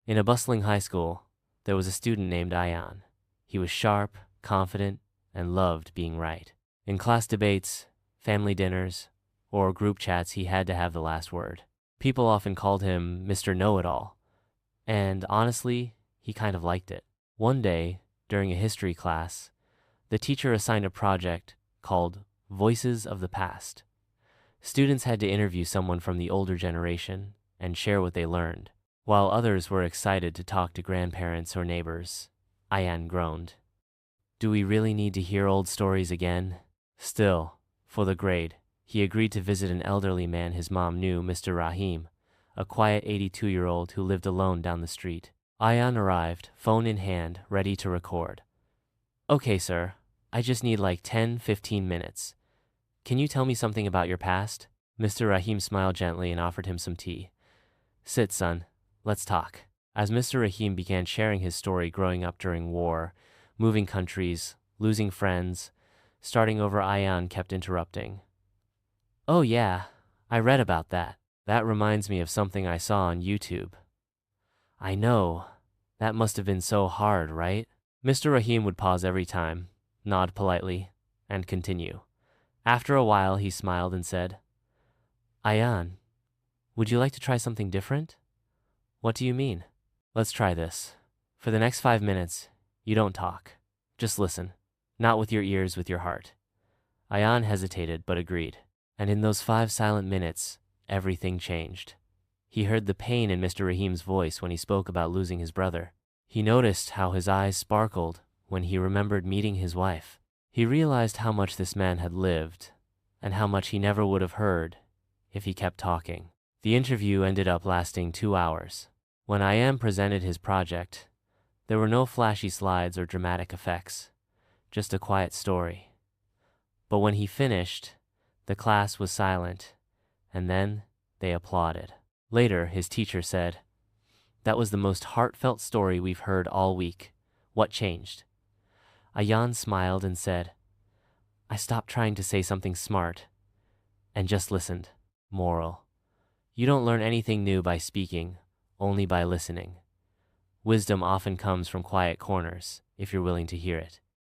In a bustling high school, there was a student named Ayan. He was sharp, confident, and loved being right. In class debates, family dinners, or group chats, he had to have the last word. People often called him Mr. Know-It-All, and honestly, he kind of liked it. One day, during a history class, the teacher assigned a project called Voices of the Past. Students had to interview someone from the older generation and share what they learned, while others were excited to talk to grandparents or neighbors. Ayan groaned. Do we really need to hear old stories again? Still, for the grade, he agreed to visit an elderly man his mom knew, Mr. Rahim, a quiet 82-year-old who lived alone down the street. Ayan arrived, phone in hand, ready to record. Okay, sir, I just need like 10-15 minutes. Can you tell me something about your past? Mr. Rahim smiled gently and offered him some tea. Sit, son. Let's talk. As Mr. Rahim began sharing his story growing up during war, moving countries, losing friends, starting over, Ayan kept interrupting. Oh yeah, I read about that. That reminds me of something I saw on YouTube. I know. That must have been so hard, right? Mr. Rahim would pause every time, nod politely, and continue. After a while, he smiled and said, Ayan, would you like to try something different? What do you mean? Let's try this. For the next 5 minutes, you don't talk. Just listen. Not with your ears, with your heart. Ayan hesitated but agreed. And in those 5 silent minutes, everything changed. He heard the pain in Mr. Rahim's voice when he spoke about losing his brother. He noticed how his eyes sparkled when he remembered meeting his wife. He realized how much this man had lived, and how much he never would have heard if he kept talking. The interview ended up lasting 2 hours. When Ayan presented his project, there were no flashy slides or dramatic effects, just a quiet story. But when he finished, the class was silent, and then they applauded. Later, his teacher said, That was the most heartfelt story we've heard all week. What changed? Ayan smiled and said, I stopped trying to say something smart and just listened. Moral: you don't learn anything new by speaking, only by listening. Wisdom often comes from quiet corners, if you're willing to hear it.